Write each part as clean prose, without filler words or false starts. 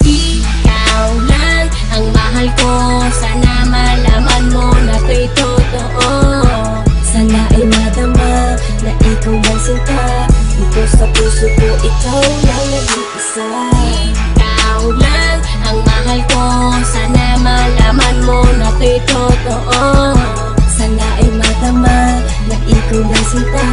Ikaw lang ang mahal ko, sana malaman mo na to'y totoo. Sana ay madama na ikaw lang sinta, dito sa puso ko ikaw lang nag-iisa. Ikaw lang ang mahal ko, sana malaman mo na to'y totoo. Sana ay madama na ikaw lang sinta,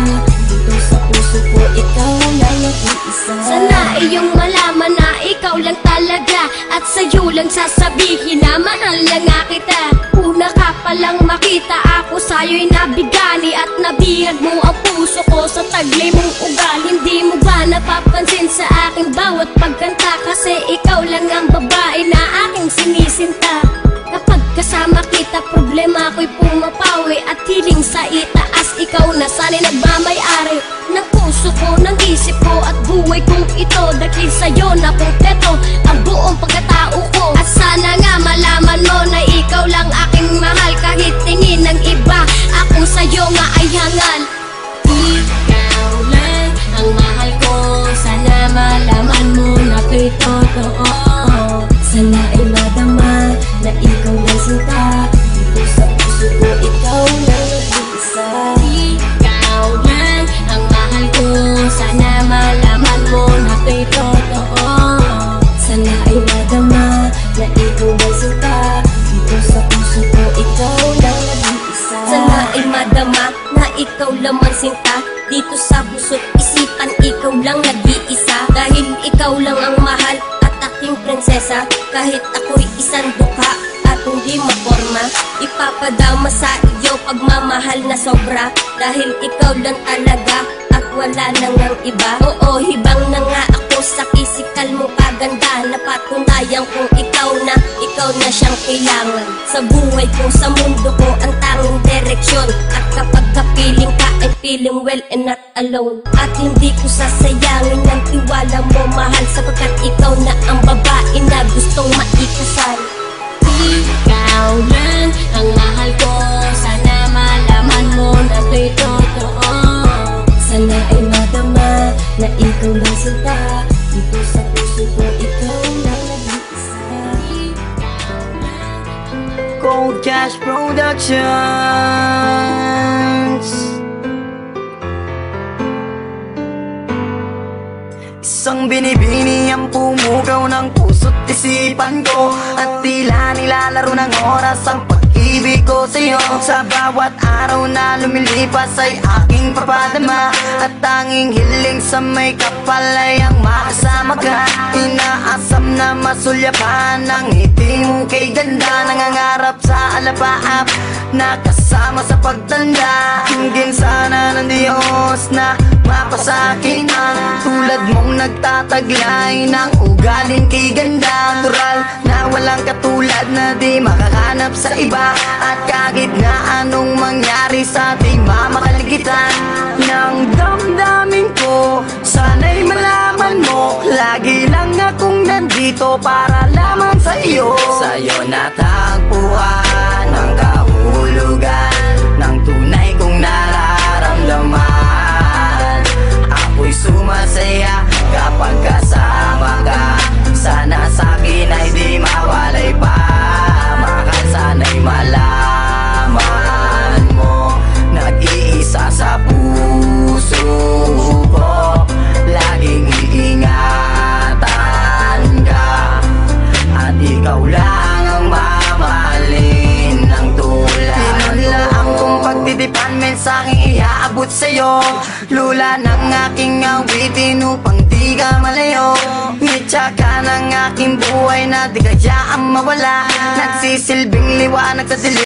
dito sa puso ko ikaw lang nag-iisa. Sana iyong malaman na ikaw lang talaga, at sa'yo lang sasabihin na mahal lang nga kita. Una ka palang makita, ako sa'yo'y nabigani, at nabihag mo ang puso ko sa taglay mong ugal. Hindi mo ba napapansin sa aking bawat pagkanta, kasi ikaw lang ang babae na aking sinisinta. Kapag kasama kita, problema ko'y pumapawi, at hiling sa itaas, ikaw na sana'y nagmamay-ari ng puso ko, ng isip ko, at buhay kong ito. Dahil sa'yo na kumpleto ang buong pagkatao ko. At sana nga malaman mo na ikaw lang aking mahal, kahit tingin ng iba, ako sa'yo nga ay hangal. Ikaw lang ang mahal ko, sana malaman mo na to'y totoo. Sana ay madama na ikaw lang sinta, dito sa puso ko ikaw lang nag-iisa. Ikaw lang ang mahal ko, sana malaman mo na to'y totoo. Sana ay madama na ikaw lang sinta, dito sa puso ko ikaw lang nag-iisa. Sana ay madama na ikaw lamang sinta, dito sa puso't isipan ikaw lang nag-iisa. Dahil ikaw lang ang mahal at aking prinsesa, kahit ako'y isang dukha at hindi maporma, ipapadama sa iyo pagmamahal na sobra. Dahil ikaw lang talaga at wala nang ang iba. Oo, hibang na nga ako sa pisikal mong kaganda, napatunayan kong ikaw na siyang kailangan sa buhay ko, sa mundo ko, ang tanging direksyon. At kapag kapiling ka, ay feeling well and not alone. At hindi ko sasayangin ang tiwala mo, mahal, sapagkat ikaw na ang babae na gustong maikasal. Ikaw lang ang mahal ko, sana malaman mo na to'y totoo. Sana ay madama na ikaw lang sinta, dito sa puso ko ikaw lang nag-iisa. Cold Cash Productions. Isang binibini ang pumugaw ng puso't isipan ko, at tila nilalaro ng oras ang pag-ibig ko sa'yo. Sa bawat araw na lumilipas ay aking papadama, at tanging hiling sa may kapal ay ang makasama ka. Inaasam na masulyapan ang ngiti mong kay ganda, nangangarap sa alapaap na kasama sa pagtanda. Hingin sana ng Diyos na mapasakin ang tulad mong nagtataglay ng ugaling kay ganda. Natural na walang katulad na di makahanap sa iba, at kahit na anong mangyari sa ating mamahaligitan ng damdamin ko, sana'y malaman mo, lagi lang akong nandito para lamang sa iyo. Sa'yo natagpuan ang kahulugan ng tunay kong nararamdaman. Ako'y sumasaya kapag kasama ka, sana sa'kin ay di mawalay pa. Mahal, sana'y malaman mo, nag-iisa sa puso ko, laging iingatan ka, at ikaw lang ang mamahalin ng tulad. Pinunlaan kong pagtitipan, mensaheng iaabot sa'yo, lula ng aking awitin upang di ka malayo. Ngitsa ka ng aking buhay na di kayaang mawala, nagsisilbing liwanag sa dilim.